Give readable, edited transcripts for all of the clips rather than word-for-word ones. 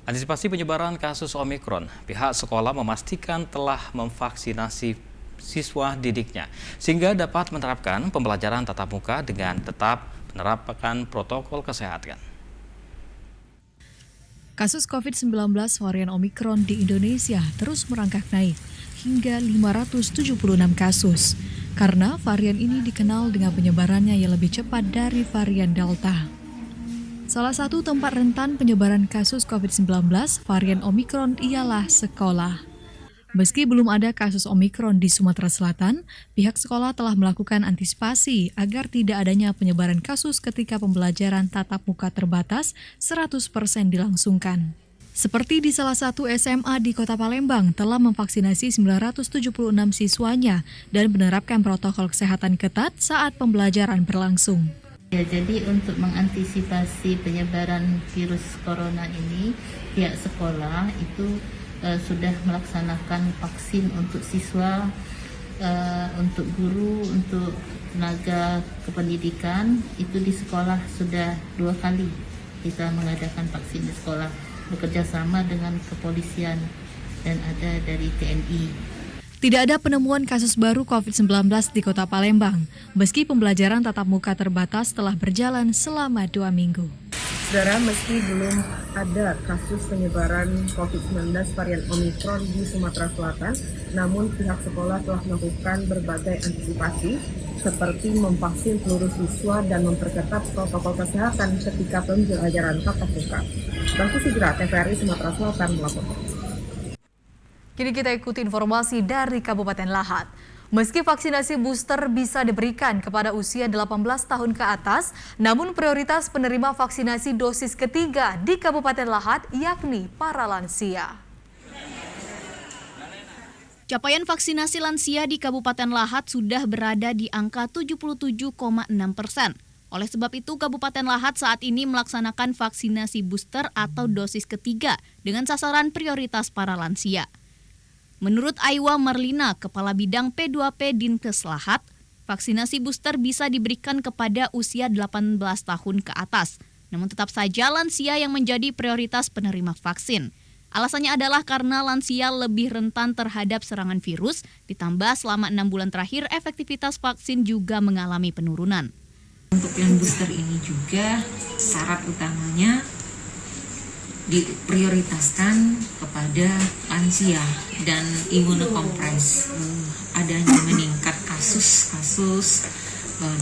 Antisipasi penyebaran kasus Omikron, pihak sekolah memastikan telah memvaksinasi siswa didiknya, sehingga dapat menerapkan pembelajaran tatap muka dengan tetap menerapkan protokol kesehatan. Kasus COVID-19 varian Omikron di Indonesia terus merangkak naik hingga 576 kasus, karena varian ini dikenal dengan penyebarannya yang lebih cepat dari varian Delta. Salah satu tempat rentan penyebaran kasus COVID-19 varian Omikron ialah sekolah. Meski belum ada kasus Omikron di Sumatera Selatan, pihak sekolah telah melakukan antisipasi agar tidak adanya penyebaran kasus ketika pembelajaran tatap muka terbatas 100% dilangsungkan. Seperti di salah satu SMA di Kota Palembang telah memvaksinasi 976 siswanya dan menerapkan protokol kesehatan ketat saat pembelajaran berlangsung. Ya, jadi untuk mengantisipasi penyebaran virus corona ini, pihak sekolah itu sudah melaksanakan vaksin untuk siswa, untuk guru, untuk tenaga kependidikan. Itu di sekolah sudah 2 kali kita mengadakan vaksin di sekolah, bekerja sama dengan kepolisian dan ada dari TNI. Tidak ada penemuan kasus baru COVID-19 di Kota Palembang, meski pembelajaran tatap muka terbatas telah berjalan selama 2 minggu. Saudara, meski belum ada kasus penyebaran COVID-19 varian Omikron di Sumatera Selatan, namun pihak sekolah telah melakukan berbagai antisipasi seperti memvaksin seluruh siswa dan memperketat protokol kesehatan ketika pembelajaran tatap muka. Bangku Sigra, TVRI Sumatera Selatan melaporkan. Kini kita ikuti informasi dari Kabupaten Lahat. Meski vaksinasi booster bisa diberikan kepada usia 18 tahun ke atas, namun prioritas penerima vaksinasi dosis ketiga di Kabupaten Lahat yakni para lansia. Capaian vaksinasi lansia di Kabupaten Lahat sudah berada di angka 77,6%. Oleh sebab itu, Kabupaten Lahat saat ini melaksanakan vaksinasi booster atau dosis ketiga dengan sasaran prioritas para lansia. Menurut Aiwa Marlina, Kepala Bidang P2P Dinkes Lahat, vaksinasi booster bisa diberikan kepada usia 18 tahun ke atas. Namun tetap saja lansia yang menjadi prioritas penerima vaksin. Alasannya adalah karena lansia lebih rentan terhadap serangan virus, ditambah selama 6 bulan terakhir efektivitas vaksin juga mengalami penurunan. Untuk yang booster ini juga syarat utamanya diprioritaskan kepada lansia dan imunokompres. Adanya meningkat kasus-kasus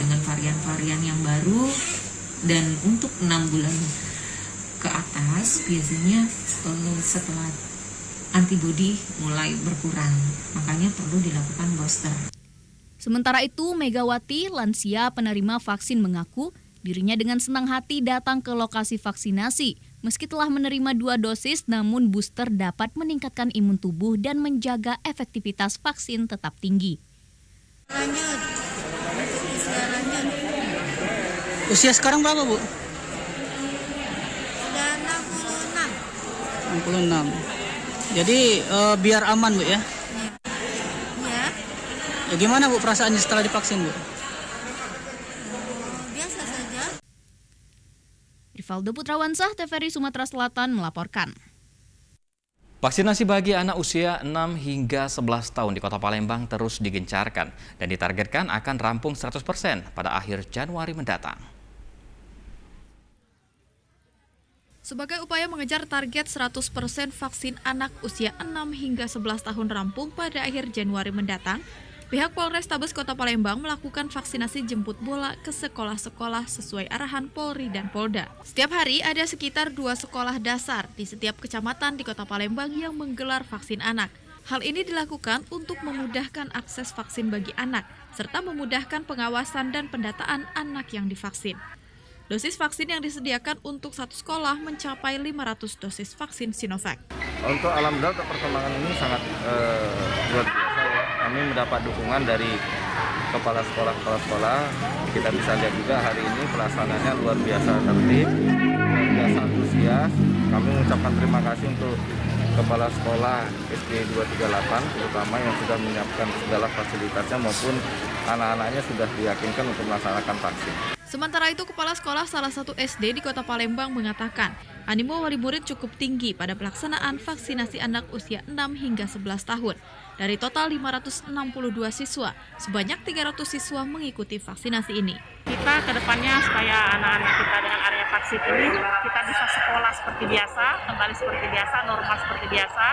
dengan varian-varian yang baru, dan untuk 6 bulan ke atas biasanya setelah antibodi mulai berkurang, makanya perlu dilakukan booster. Sementara itu, Megawati, lansia penerima vaksin, mengaku dirinya dengan senang hati datang ke lokasi vaksinasi. Meski telah menerima 2 dosis, namun booster dapat meningkatkan imun tubuh dan menjaga efektivitas vaksin tetap tinggi. Lanjut, usia lanjut. Usia sekarang berapa, Bu? Sudah 66. 66. Jadi biar aman, Bu, ya? Ya. Ya, gimana, Bu, perasaannya setelah divaksin, Bu? Biasa saja. Rivaldo Putrawansah, TVRI Sumatera Selatan melaporkan. Vaksinasi bagi anak usia 6 hingga 11 tahun di Kota Palembang terus digencarkan dan ditargetkan akan rampung 100% pada akhir Januari mendatang. Sebagai upaya mengejar target 100% vaksin anak usia 6 hingga 11 tahun rampung pada akhir Januari mendatang, pihak Polrestabes Kota Palembang melakukan vaksinasi jemput bola ke sekolah-sekolah sesuai arahan Polri dan Polda. Setiap hari ada sekitar 2 sekolah dasar di setiap kecamatan di Kota Palembang yang menggelar vaksin anak. Hal ini dilakukan untuk memudahkan akses vaksin bagi anak, serta memudahkan pengawasan dan pendataan anak yang divaksin. Dosis vaksin yang disediakan untuk satu sekolah mencapai 500 dosis vaksin Sinovac. Untuk alhamdulillah untuk perkembangan ini sangat luar biasa ya. Kami mendapat dukungan dari kepala sekolah. Kita bisa lihat juga hari ini pelaksanaannya luar biasa tertib, luar biasa antusias. Kami mengucapkan terima kasih untuk kepala sekolah SD 238 terutama yang sudah menyiapkan segala fasilitasnya maupun anak-anaknya sudah diyakinkan untuk melaksanakan vaksin. Sementara itu, Kepala Sekolah salah satu SD di Kota Palembang mengatakan, Animo wali murid cukup tinggi pada pelaksanaan vaksinasi anak usia 6 hingga 11 tahun. Dari total 562 siswa, sebanyak 300 siswa mengikuti vaksinasi ini. Kita ke depannya supaya anak-anak kita dengan area vaksin ini kita bisa sekolah seperti biasa, kembali seperti biasa, normal seperti biasa,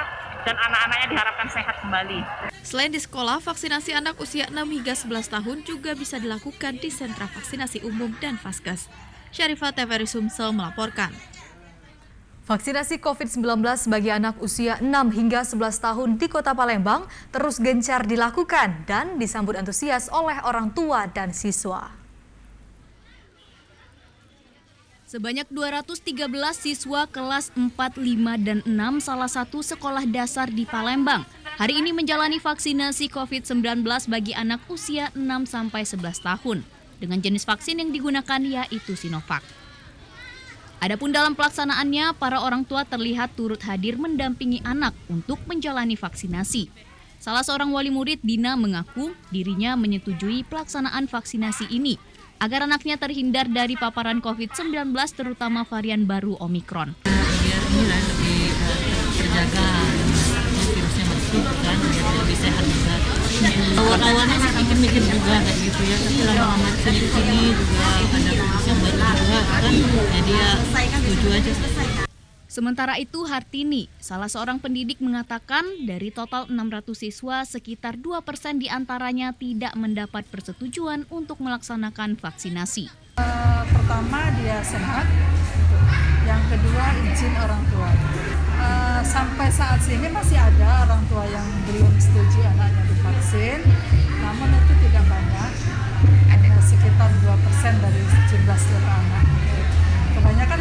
dan anak-anaknya diharapkan sehat kembali. Selain di sekolah, vaksinasi anak usia 6 hingga 11 tahun juga bisa dilakukan di sentra vaksinasi umum dan Vaskes. Syarifah TVRI Sumsel melaporkan. Vaksinasi COVID-19 bagi anak usia 6 hingga 11 tahun di Kota Palembang terus gencar dilakukan dan disambut antusias oleh orang tua dan siswa. Sebanyak 213 siswa kelas 4, 5, dan 6 salah satu sekolah dasar di Palembang hari ini menjalani vaksinasi COVID-19 bagi anak usia 6-11 tahun dengan jenis vaksin yang digunakan yaitu Sinovac. Adapun dalam pelaksanaannya, para orang tua terlihat turut hadir mendampingi anak untuk menjalani vaksinasi. Salah seorang wali murid, Dina, mengaku dirinya menyetujui pelaksanaan vaksinasi ini agar anaknya terhindar dari paparan COVID-19 terutama varian baru Omikron. Biar ini lebih terjaga virusnya masuk kan, biar lebih sehat juga. Awal-awalnya sih mikir-mikir juga kayak gitu ya, tapi lama-lama sini juga ada virus yang baru juga kan, jadi ya setuju aja. Sementara itu, Hartini, salah seorang pendidik mengatakan dari total 600 siswa, sekitar 2% diantaranya tidak mendapat persetujuan untuk melaksanakan vaksinasi. Pertama, dia sehat. Yang kedua, izin orang tua. Sampai saat ini masih ada orang tua yang belum setuju anaknya divaksin, namun itu tidak banyak, hanya sekitar 2% dari jumlah seluruh anak. Kebanyakan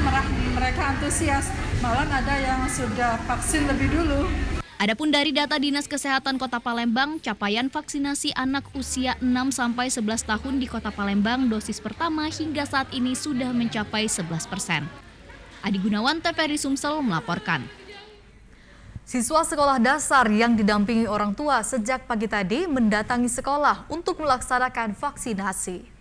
mereka antusias, malah ada yang sudah vaksin lebih dulu. Adapun dari data Dinas Kesehatan Kota Palembang, capaian vaksinasi anak usia 6-11 tahun di Kota Palembang dosis pertama hingga saat ini sudah mencapai 11%. Adi Gunawan, TVRI Sumsel melaporkan. Siswa sekolah dasar yang didampingi orang tua sejak pagi tadi mendatangi sekolah untuk melaksanakan vaksinasi.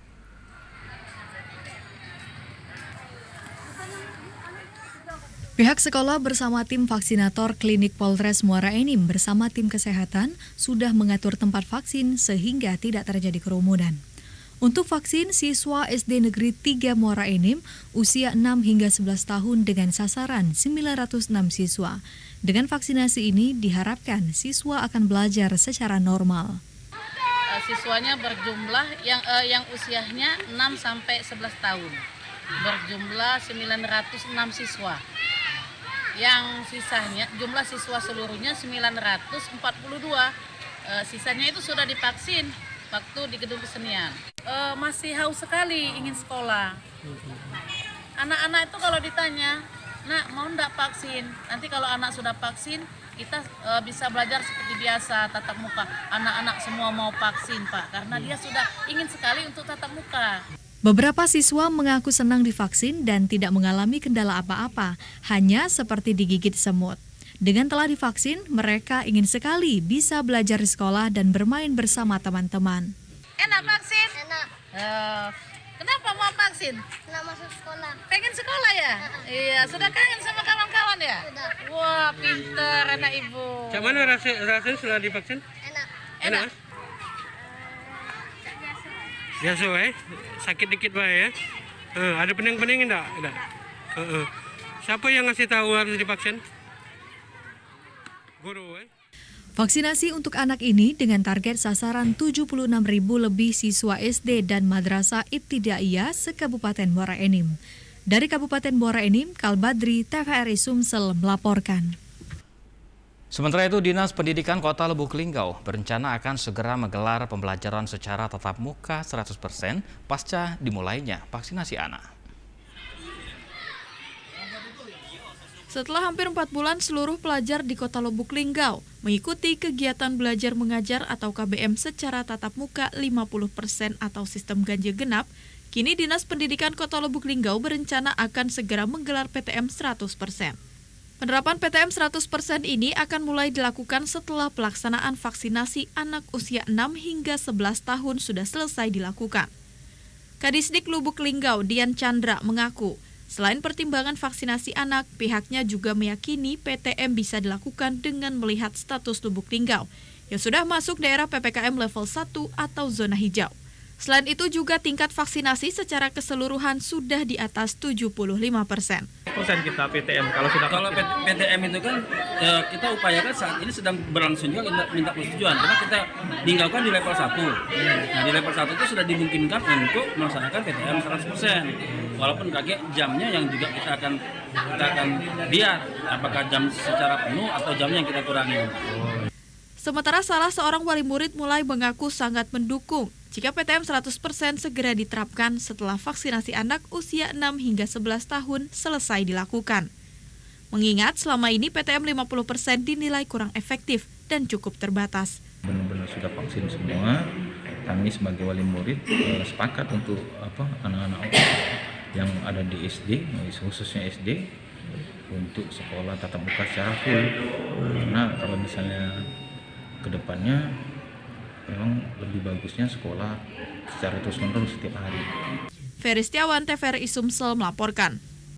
Pihak sekolah bersama tim vaksinator Klinik Polres Muara Enim bersama tim kesehatan sudah mengatur tempat vaksin sehingga tidak terjadi kerumunan. Untuk vaksin, siswa SD Negeri 3 Muara Enim usia 6 hingga 11 tahun dengan sasaran 906 siswa. Dengan vaksinasi ini diharapkan siswa akan belajar secara normal. Siswanya berjumlah yang usianya 6 sampai 11 tahun. Berjumlah 906 siswa. Yang sisanya jumlah siswa seluruhnya 942. Sisanya itu sudah divaksin waktu di gedung kesenian. Masih haus sekali ingin sekolah. Anak-anak itu kalau ditanya, "Nak, mau enggak vaksin?" Nanti kalau anak sudah vaksin, kita bisa belajar seperti biasa tatap muka. Anak-anak semua mau vaksin, Pak, karena dia sudah ingin sekali untuk tatap muka. Beberapa siswa mengaku senang divaksin dan tidak mengalami kendala apa-apa, hanya seperti digigit semut. Dengan telah divaksin, mereka ingin sekali bisa belajar di sekolah dan bermain bersama teman-teman. Enak vaksin? Enak. Kenapa mau vaksin? Enak masuk sekolah. Pengen sekolah ya? Iya, sudah kangen sama kawan-kawan ya? Sudah. Wah, pinter anak ibu. Cuman rasanya setelah divaksin? Enak. Enak. Biasa sakit dikit ya. Ada pening-pening enggak? Siapa yang ngasih tahu harus divaksin? Guru Vaksinasi untuk anak ini dengan target sasaran 76.000 lebih siswa SD dan Madrasah Ibtidaiyah se-Kabupaten Muara Enim. Dari Kabupaten Muara Enim, Kalbadri, TVRI Sumsel melaporkan. Sementara itu, Dinas Pendidikan Kota Lubuk Linggau berencana akan segera menggelar pembelajaran secara tatap muka 100% pasca dimulainya vaksinasi anak. Setelah hampir 4 bulan, seluruh pelajar di Kota Lubuk Linggau mengikuti kegiatan belajar mengajar atau KBM secara tatap muka 50% atau sistem ganjil genap, kini Dinas Pendidikan Kota Lubuk Linggau berencana akan segera menggelar PTM 100%. Penerapan PTM 100% ini akan mulai dilakukan setelah pelaksanaan vaksinasi anak usia 6 hingga 11 tahun sudah selesai dilakukan. Kadisdik Lubuk Linggau, Dian Chandra, mengaku Selain pertimbangan vaksinasi anak, pihaknya juga meyakini PTM bisa dilakukan dengan melihat status Lubuk Linggau yang sudah masuk daerah PPKM level 1 atau zona hijau. Selain itu juga tingkat vaksinasi secara keseluruhan sudah di atas 75%. Kita PTM kalau PTM itu kan kita upayakan saat ini sedang berlangsung juga minta persetujuan karena kita tinggalkan di level 1. Nah di level 1 itu sudah dimungkinkan untuk melaksanakan PTM 100%. Walaupun kaget jamnya yang juga kita akan lihat apakah jam secara penuh atau jamnya yang kita kurangi. Sementara salah seorang wali murid mulai mengaku sangat mendukung jika PTM 100% segera diterapkan setelah vaksinasi anak usia 6 hingga 11 tahun selesai dilakukan. Mengingat selama ini PTM 50% dinilai kurang efektif dan cukup terbatas. Benar-benar sudah vaksin semua, kami sebagai wali murid sepakat untuk anak-anak yang ada di SD, khususnya SD, untuk sekolah tatap muka secara full. Karena kalau misalnya kedepannya memang lebih bagusnya sekolah secara terus-menerus setiap hari. Ferry Setiawan, TVRI Sumsel melaporkan.